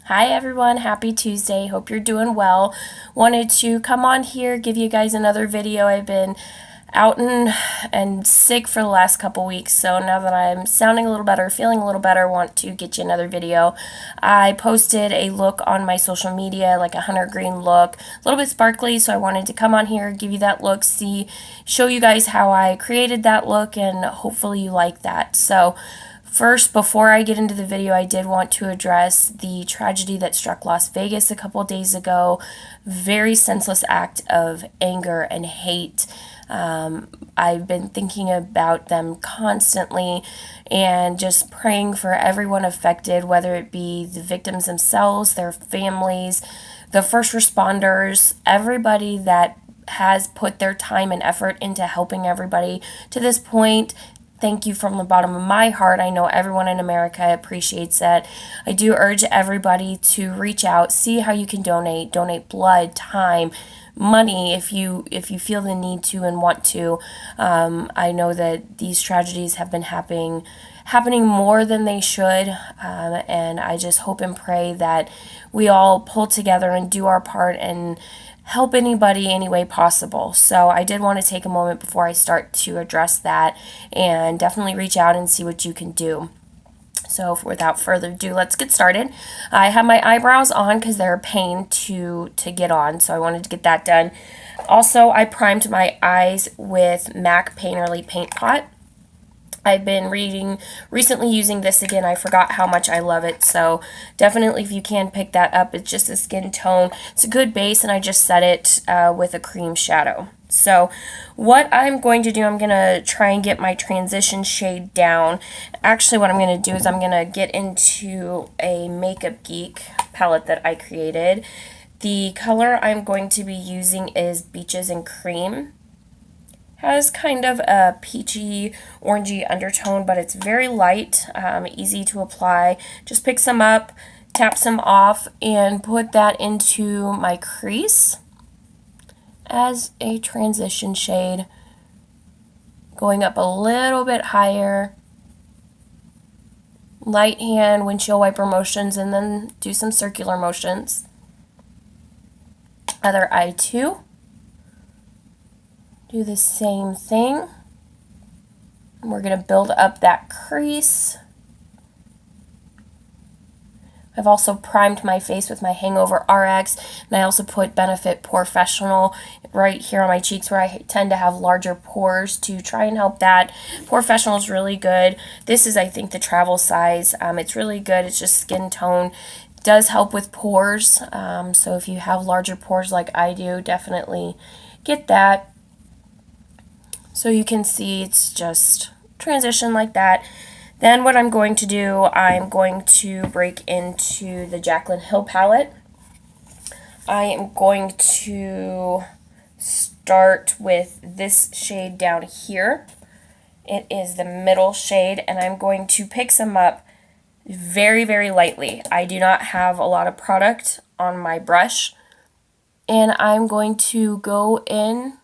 Hi everyone, happy Tuesday. Hope you're doing well. Wanted to come on here, give you guys another video. I've been out and sick for the last couple weeks, so now that I'm sounding a little better, feeling a little better, want to get you another video. I posted a look on my social media, like a hunter green look, a little bit sparkly, so I wanted to come on here, give you that look, show you guys how I created that look, and hopefully you like that. So first, before I get into the video, I did want to address the tragedy that struck Las Vegas a couple days ago. Very senseless act of anger and hate. I've been thinking about them constantly and just praying for everyone affected, whether it be the victims themselves, their families, the first responders, everybody that has put their time and effort into helping everybody to this point. Thank you from the bottom of my heart. I know everyone in America appreciates that. I do urge everybody to reach out, see how you can donate blood, time, money if you feel the need to and want to. I know that these tragedies have been happening more than they should, and I just hope and pray that we all pull together and do our part and help anybody any way possible. So I did want to take a moment before I start to address that, and definitely reach out and see what you can do. So without further ado, let's get started. I have my eyebrows on because they're a pain to get on, so I wanted to get that done. Also, I primed my eyes with MAC Painterly Paint Pot. I've been recently using this again. I forgot how much I love it, so definitely if you can pick that up. It's just a skin tone. It's a good base, and I just set it with a cream shadow. So what I'm going to do, I'm going to try and get my transition shade down. Actually, what I'm going to do is I'm going to get into a Makeup Geek palette that I created. The color I'm going to be using is Beaches and Cream. Has kind of a peachy, orangey undertone, but it's very light, easy to apply. Just pick some up, tap some off, and put that into my crease as a transition shade. Going up a little bit higher. Light hand, windshield wiper motions, and then do some circular motions. Other eye too. Do the same thing. And we're going to build up that crease. I've also primed my face with my Hangover RX, and I also put Benefit Porefessional right here on my cheeks where I tend to have larger pores to try and help that. Porefessional is really good. This is, I think, the travel size. It's really good. It's just skin tone. It does help with pores, so if you have larger pores like I do, definitely get that. So you can see it's just transition like that. Then what I'm going to do, I'm going to break into the Jaclyn Hill palette. I am going to start with this shade down here. It is the middle shade, and I'm going to pick some up very, very lightly. I do not have a lot of product on my brush, and I'm going to go in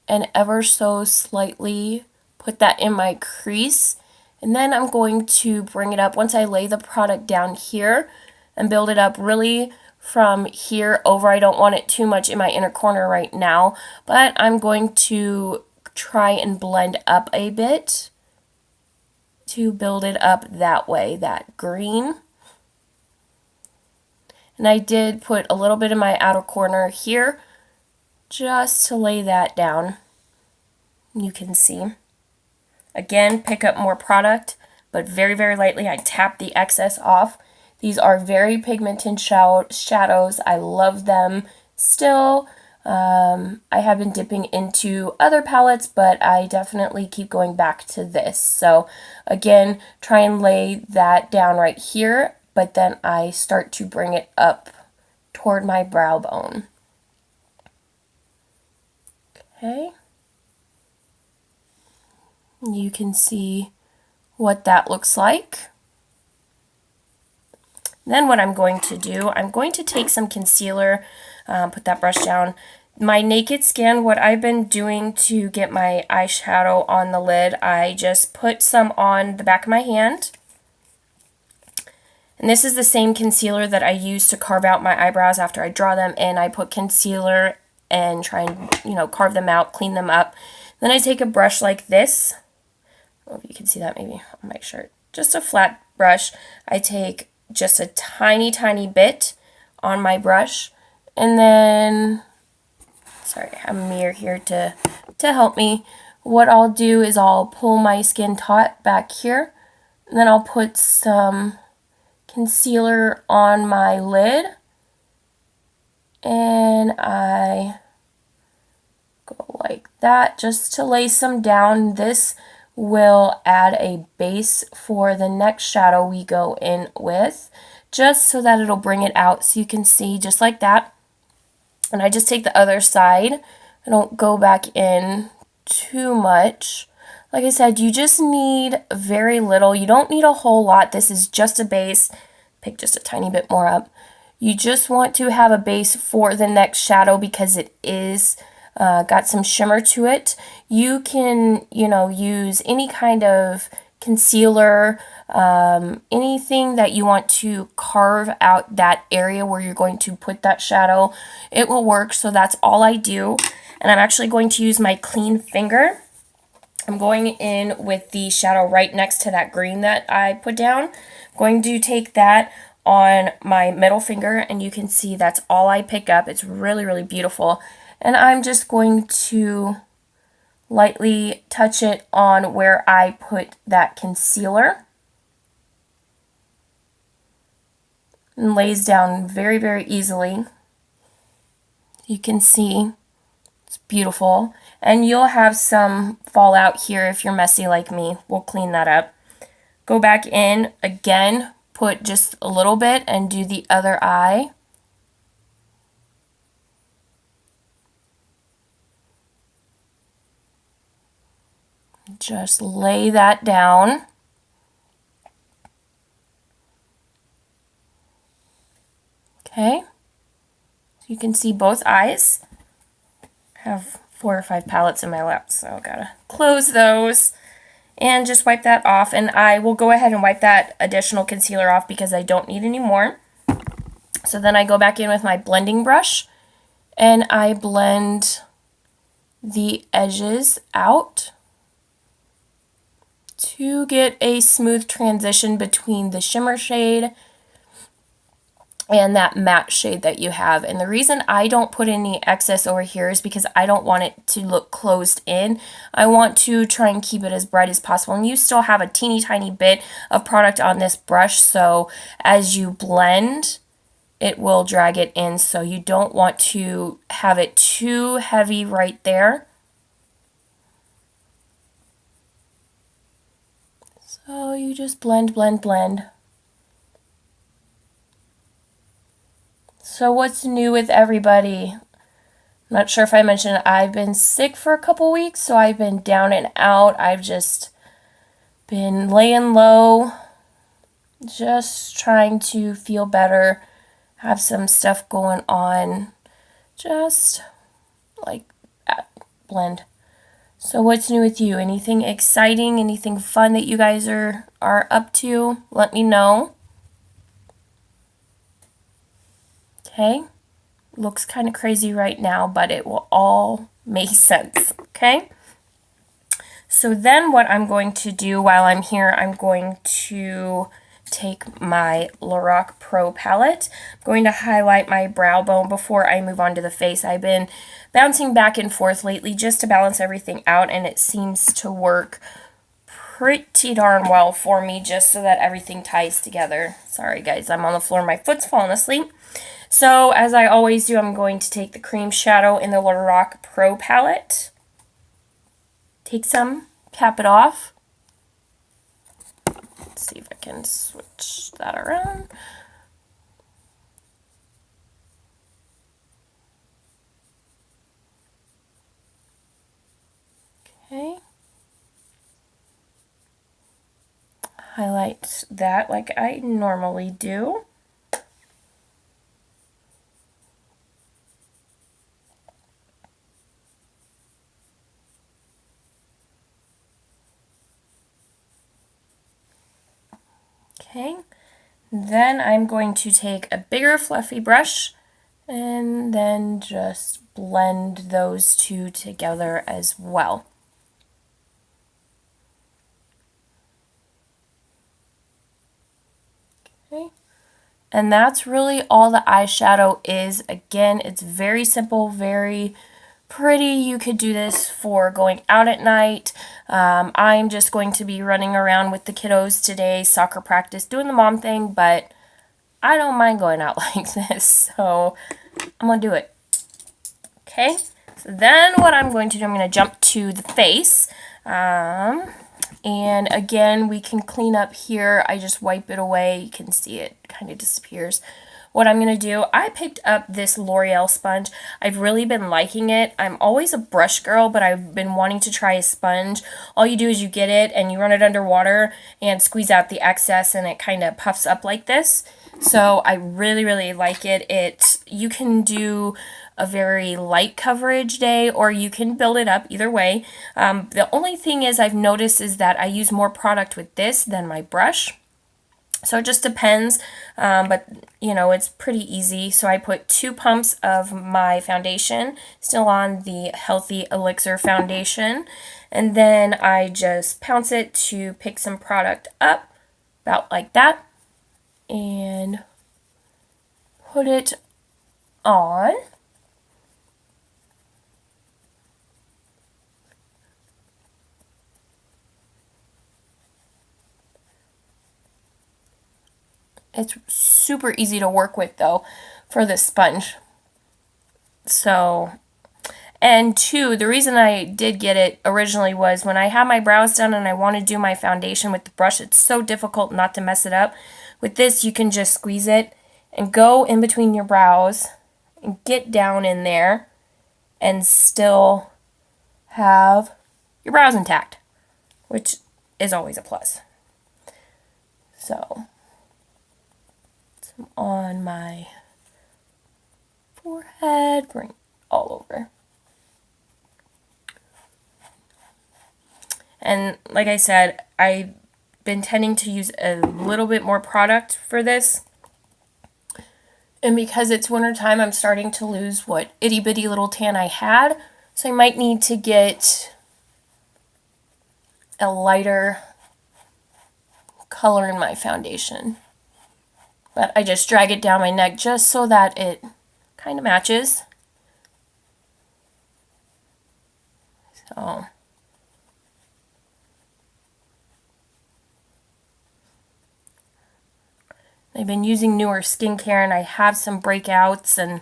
and ever so slightly put that in my crease, and then I'm going to bring it up once I lay the product down here and build it up really from here over. I don't want it too much in my inner corner right now, but I'm going to try and blend up a bit to build it up that way, that green. And I did put a little bit in my outer corner here just to lay that down. You can see. Again, pick up more product, but very, very lightly. I tap the excess off. These are very pigmented shadows. I love them still. I have been dipping into other palettes, but I definitely keep going back to this. So again, try and lay that down right here, but then I start to bring it up toward my brow bone. Okay. You can see what that looks like. Then what I'm going to do, I'm going to take some concealer, put that brush down. My Naked Skin, what I've been doing to get my eyeshadow on the lid, I just put some on the back of my hand. And this is the same concealer that I use to carve out my eyebrows after I draw them in. I put concealer and try and, you know, carve them out, clean them up. Then I take a brush like this. I don't know if you can see that maybe on my shirt. Just a flat brush. I take just a tiny, tiny bit on my brush. And then, sorry, I have a mirror here to help me. What I'll do is I'll pull my Skin Taut back here. And then I'll put some concealer on my lid. And I go like that just to lay some down. This will add a base for the next shadow we go in with, just so that it'll bring it out so you can see just like that. And I just take the other side. I don't go back in too much. Like I said, you just need very little. You don't need a whole lot. This is just a base. Pick just a tiny bit more up. You just want to have a base for the next shadow because it is got some shimmer to it. You can, you know, use any kind of concealer, anything that you want to carve out that area where you're going to put that shadow. It will work, so that's all I do. And I'm actually going to use my clean finger. I'm going in with the shadow right next to that green that I put down. I'm going to take that on my middle finger, and you can see that's all I pick up. It's really, really beautiful. And I'm just going to lightly touch it on where I put that concealer. And lays down very, very easily. You can see it's beautiful. And you'll have some fallout here if you're messy like me. We'll clean that up. Go back in again, put just a little bit and do the other eye. Just lay that down. Okay. You can see both eyes. I have 4 or 5 palettes in my lap, so I gotta close those. And just wipe that off, and I will go ahead and wipe that additional concealer off because I don't need any more. So then I go back in with my blending brush and I blend the edges out to get a smooth transition between the shimmer shade and that matte shade that you have. And the reason I don't put any excess over here is because I don't want it to look closed in. I want to try and keep it as bright as possible. And you still have a teeny tiny bit of product on this brush, so as you blend, it will drag it in. So you don't want to have it too heavy right there. So you just blend, blend, blend. So what's new with everybody? I'm not sure if I mentioned I've been sick for a couple weeks, so I've been down and out. I've just been laying low, just trying to feel better, have some stuff going on, just like that. Blend. So what's new with you? Anything exciting, anything fun that you guys are up to? Let me know. Okay, looks kind of crazy right now, but it will all make sense, okay? So then what I'm going to do while I'm here, I'm going to take my Lorac Pro palette. I'm going to highlight my brow bone before I move on to the face. I've been bouncing back and forth lately just to balance everything out, and it seems to work pretty darn well for me just so that everything ties together. Sorry guys, I'm on the floor, my foot's falling asleep. So, as I always do, I'm going to take the cream shadow in the Lorac Pro palette. Take some, cap it off. Let's see if I can switch that around. Okay. Highlight that like I normally do. Okay, Then I'm going to take a bigger fluffy brush and then just blend those two together as well. Okay. And that's really all the eyeshadow is. Again, it's very simple, very pretty. You could do this for going out at night. I'm just going to be running around with the kiddos today, soccer practice, doing the mom thing, but I don't mind going out like this, so I'm going to do it. Okay, so then what I'm going to do, I'm going to jump to the face. And again, we can clean up here. I just wipe it away. You can see it kind of disappears. What I'm going to do, I picked up this L'Oreal sponge. I've really been liking it. I'm always a brush girl, but I've been wanting to try a sponge. All you do is you get it and you run it under water and squeeze out the excess, and it kind of puffs up like this. So I really, really like it. You can do a very light coverage day, or you can build it up either way. The only thing is I've noticed is that I use more product with this than my brush. So it just depends, but you know, it's pretty easy. So I put 2 pumps of my foundation, still on the Healthy Elixir foundation, and then I just pounce it to pick some product up, about like that, and put it on. It's super easy to work with though for this sponge. So, and two, the reason I did get it originally was when I had my brows done and I want to do my foundation with the brush, it's so difficult not to mess it up. With this, you can just squeeze it and go in between your brows and get down in there and still have your brows intact, which is always a plus. So, some on my forehead, bring all over. And like I said, I've been tending to use a little bit more product for this. And because it's wintertime, I'm starting to lose what itty bitty little tan I had. So I might need to get a lighter color in my foundation. But I just drag it down my neck just so that it kind of matches. So I've been using newer skincare and I have some breakouts, and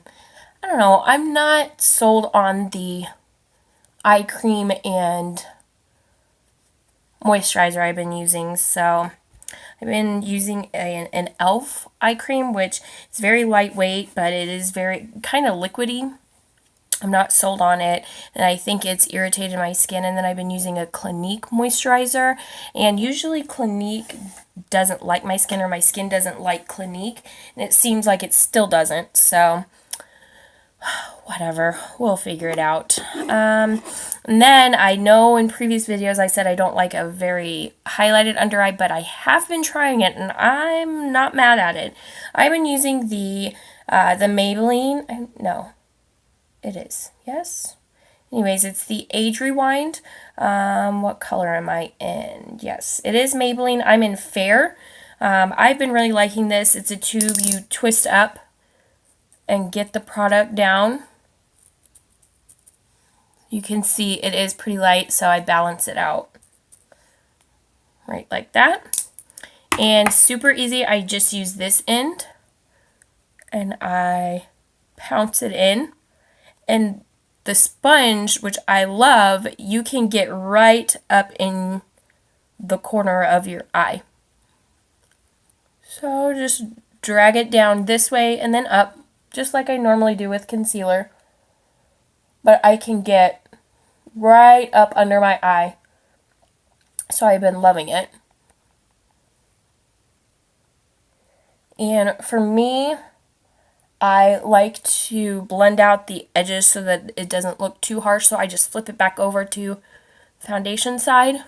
I don't know, I'm not sold on the eye cream and moisturizer I've been using. So I've been using an e.l.f. eye cream, which is very lightweight, but it is very kind of liquidy. I'm not sold on it, and I think it's irritated my skin. And then I've been using a Clinique moisturizer, and usually Clinique doesn't like my skin, or my skin doesn't like Clinique, and it seems like it still doesn't. So whatever, we'll figure it out. And then I know in previous videos I said I don't like a very highlighted under eye, but I have been trying it and I'm not mad at it. I've been using the Maybelline, no, it is, yes. Anyways, it's the Age Rewind. What color am I in? Yes, it is Maybelline. I'm in Fair. I've been really liking this. It's a tube you twist up and get the product down. You can see it is pretty light, so I balance it out. Right like that. And super easy, I just use this end and I pounce it in. And the sponge, which I love, you can get right up in the corner of your eye. So just drag it down this way and then up, just like I normally do with concealer. But I can get right up under my eye. So I've been loving it. And for me, I like to blend out the edges so that it doesn't look too harsh. So I just flip it back over to foundation side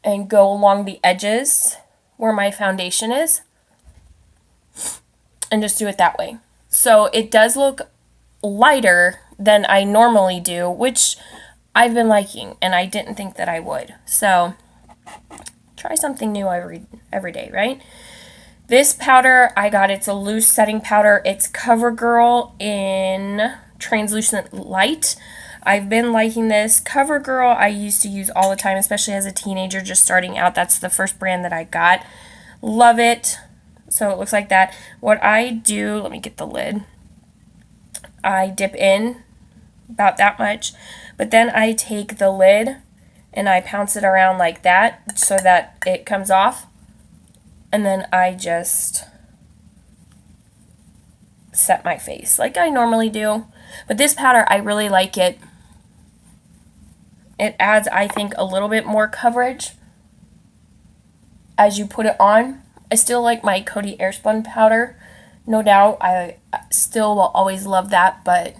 and go along the edges where my foundation is. and just do it that way. So it does look lighter than I normally do, which I've been liking, and I didn't think that I would. So try something new every day, right? This powder I got, it's a loose setting powder. It's CoverGirl in Translucent Light. I've been liking this. CoverGirl I used to use all the time, especially as a teenager just starting out. That's the first brand that I got. Love it. So it looks like that. What I do, let me get the lid. I dip in about that much, but then I take the lid and I pounce it around like that so that it comes off. And then I just set my face like I normally do. But this powder, I really like it. It adds, I think, a little bit more coverage as you put it on. I still like my Coty Airspun powder. No doubt, I still will always love that, but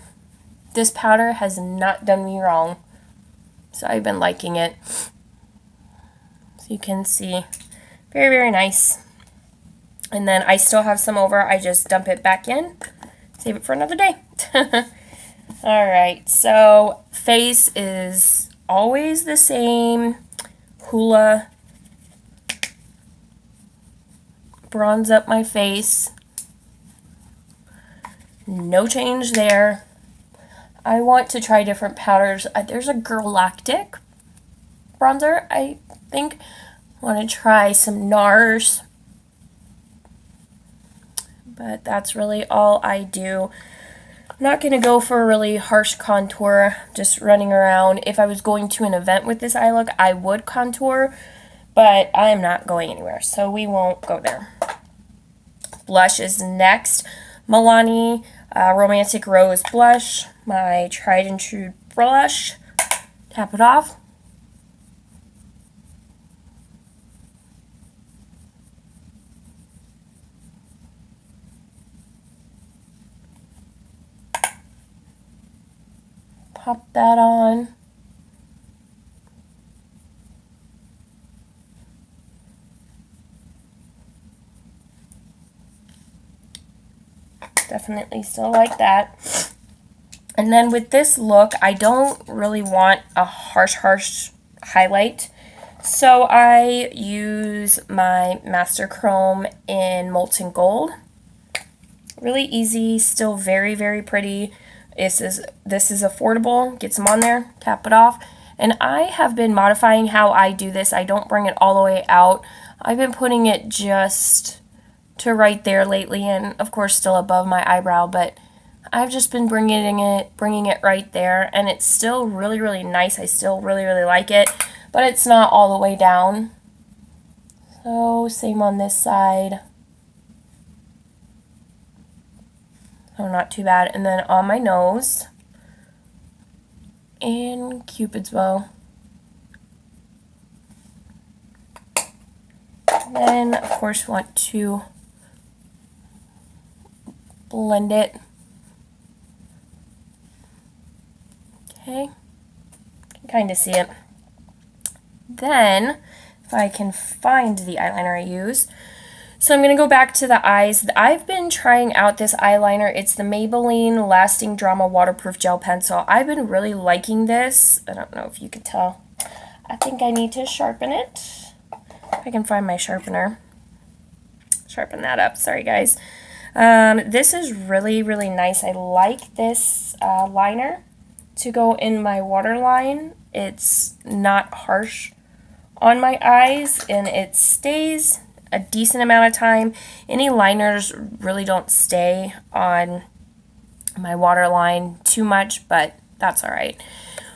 this powder has not done me wrong. So I've been liking it. So you can see, very, very nice. And then I still have some over. I just dump it back in. Save it for another day. Alright, so face is always the same. Hoola. Bronze up my face. No change there. I want to try different powders. There's a Galactic bronzer, I think. I want to try some NARS. But that's really all I do. I'm not going to go for a really harsh contour, just running around. If I was going to an event with this eye look, I would contour, but I am not going anywhere, so we won't go there. Blush is next. Milani Romantic Rose Blush, my tried and true blush. Tap it off. Pop that on. Definitely still like that. And then with this look, I don't really want a harsh highlight. So I use my Master Chrome in Molten Gold. Really easy, still very, very pretty. This is affordable. Get some on there, tap it off. And I have been modifying how I do this. I don't bring it all the way out. I've been putting it just to right there lately, and of course still above my eyebrow, but I've just been bringing it right there, and it's still really, really nice. I still really, really like it, but it's not all the way down. So same on this side. So not too bad. And then on my nose and Cupid's bow. Then of course want to blend it. Okay, you can kind of see it. Then, if I can find the eyeliner I use, so I'm going to go back to the eyes. I've been trying out this eyeliner. It's the Maybelline Lasting Drama Waterproof Gel Pencil. I've been really liking this. I don't know if you can tell. I think I need to sharpen it. If I can find my sharpener. Sharpen that up. Sorry, guys. This is really, really nice. I like this liner to go in my waterline. It's not harsh on my eyes, and it stays a decent amount of time. Any liners really don't stay on my waterline too much, but that's alright.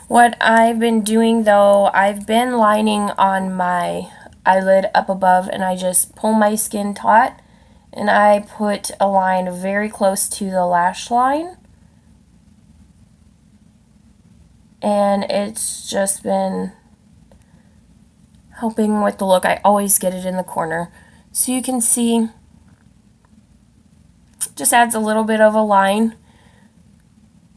What I've been doing though, I've been lining on my eyelid up above, and I just pull my skin taut and I put a line very close to the lash line, and it's just been helping with the look. I always get it in the corner, so you can see just adds a little bit of a line.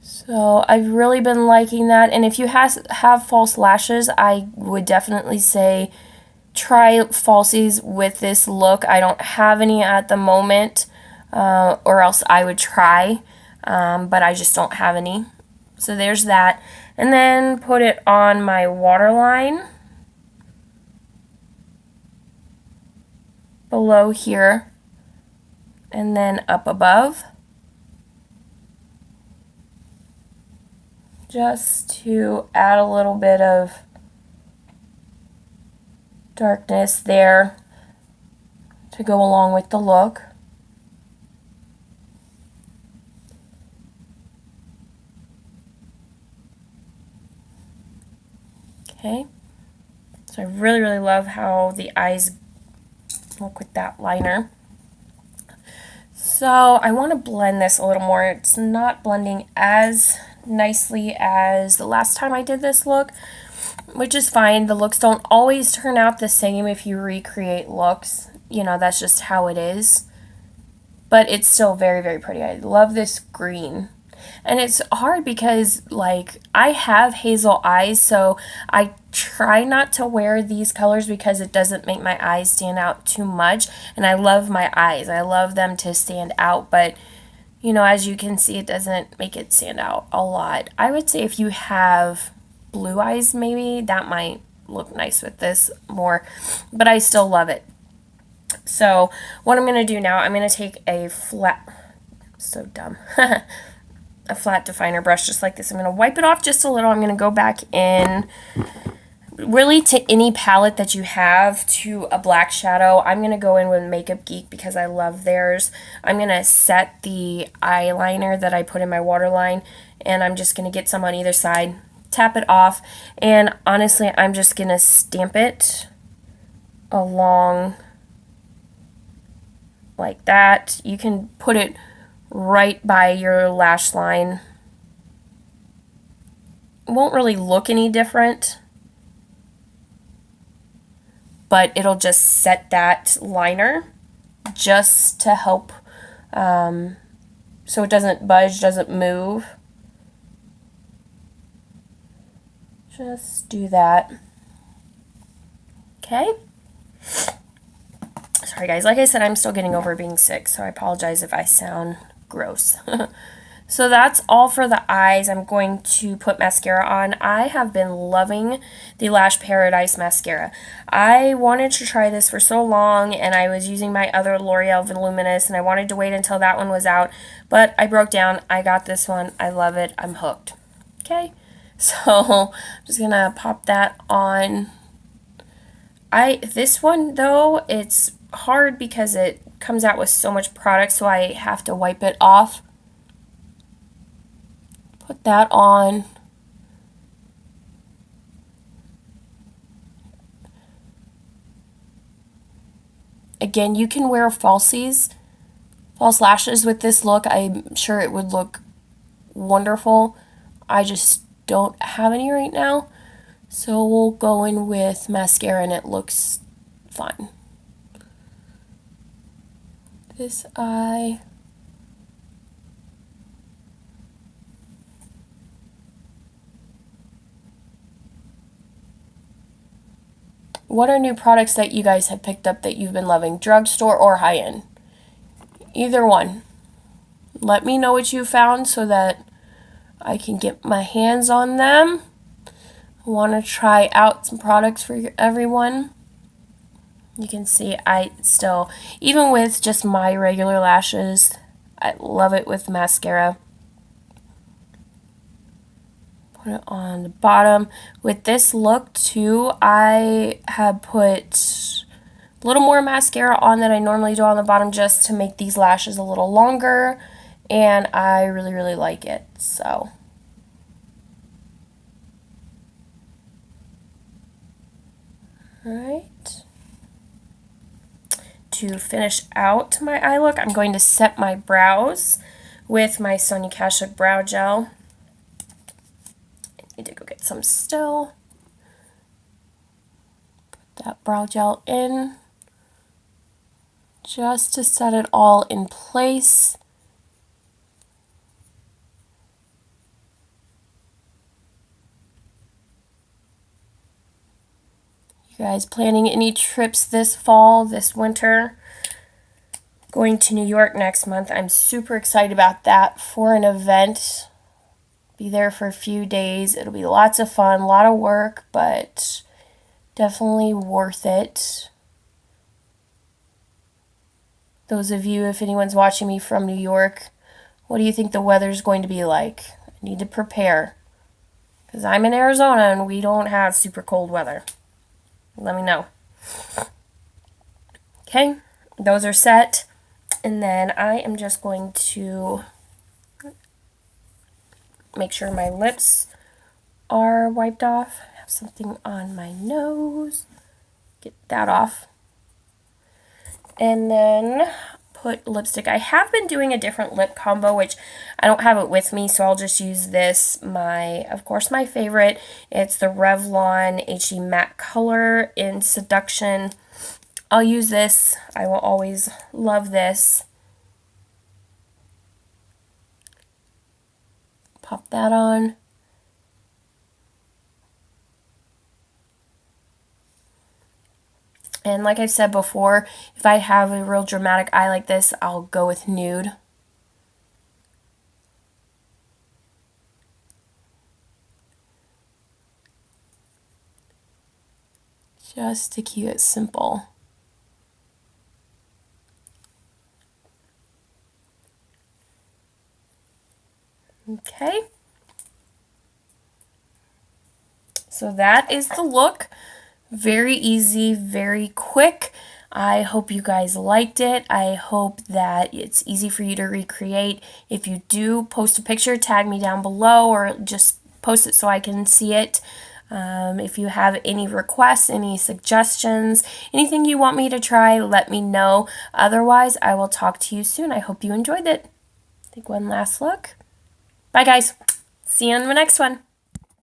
So I've really been liking that, and if you have false lashes, I would definitely say try falsies with this look. I don't have any at the moment. or else I would try, but I just don't have any. So there's that. And then put it on my waterline below here, and then up above, just to add a little bit of darkness there to go along with the look. Okay, so I really, really love how the eyes look with that liner. So I want to blend this a little more. It's not blending as nicely as the last time I did this look, which is fine. The looks don't always turn out the same if you recreate looks. You know, that's just how it is. But it's still very, very pretty. I love this green. And it's hard because, like, I have hazel eyes, so I try not to wear these colors because it doesn't make my eyes stand out too much. And I love my eyes. I love them to stand out, but, you know, as you can see, it doesn't make it stand out a lot. I would say if you have blue eyes, maybe, that might look nice with this more, but I still love it. So what I'm going to do now, I'm going to take a flat, so dumb, a flat definer brush just like this. I'm going to wipe it off just a little. I'm going to go back in really to any palette that you have to a black shadow. I'm going to go in with Makeup Geek because I love theirs. I'm going to set the eyeliner that I put in my waterline, and I'm just going to get some on either side, tap it off, and honestly, I'm just going to stamp it along like that. You can put it right by your lash line. It won't really look any different, but it'll just set that liner just to help so it doesn't budge, doesn't move. Just do that. Okay. Sorry guys, like I said, I'm still getting over being sick, so I apologize if I sound gross. So that's all for the eyes. I'm going to put mascara on. I have been loving the Lash Paradise mascara. I wanted to try this for so long, and I was using my other L'Oreal Voluminous, and I wanted to wait until that one was out, but I broke down. I got this one. I love it. I'm hooked. Okay, so I'm just gonna pop that on. This one though, it's hard because it comes out with so much product, so I have to wipe it off. Put that on. Again, you can wear false lashes with this look. I'm sure it would look wonderful. I just don't have any right now. So we'll go in with mascara and it looks fine. This eye. What are new products that you guys have picked up that you've been loving? Drugstore or high-end? Either one. Let me know what you found so that I can get my hands on them. I want to try out some products for everyone. You can see I still, even with just my regular lashes, I love it with mascara. Put it on the bottom. With this look too, I have put a little more mascara on than I normally do on the bottom just to make these lashes a little longer, and I really, really like it. So alright. To finish out my eye look, I'm going to set my brows with my Sonia Kashuk Brow Gel. I need to go get some still. Put that brow gel in just to set it all in place. You guys planning any trips this fall, this winter? going to New York next month. I'm super excited about that for an event. Be there for a few days. It'll be lots of fun, a lot of work, but definitely worth it. Those of you, if anyone's watching me from New York, what do you think the weather's going to be like? I need to prepare. Because I'm in Arizona and we don't have super cold weather. Let me know. Okay, those are set. And then I am just going to make sure my lips are wiped off. I have something on my nose. Get that off. And then put lipstick. I have been doing a different lip combo, which I don't have it with me, so I'll just use this. Of course, my favorite. It's the Revlon HD Matte Color in Seduction. I'll use this. I will always love this. Pop that on. And like I've said before, if I have a real dramatic eye like this, I'll go with nude. Just to keep it simple. Okay. So that is the look. Very easy, very quick. I hope you guys liked it. I hope that it's easy for you to recreate. If you do, post a picture, tag me down below, or just post it so I can see it. If you have any requests, any suggestions, anything you want me to try, let me know. Otherwise, I will talk to you soon. I hope you enjoyed it. Take one last look. Bye, guys. See you in the next one.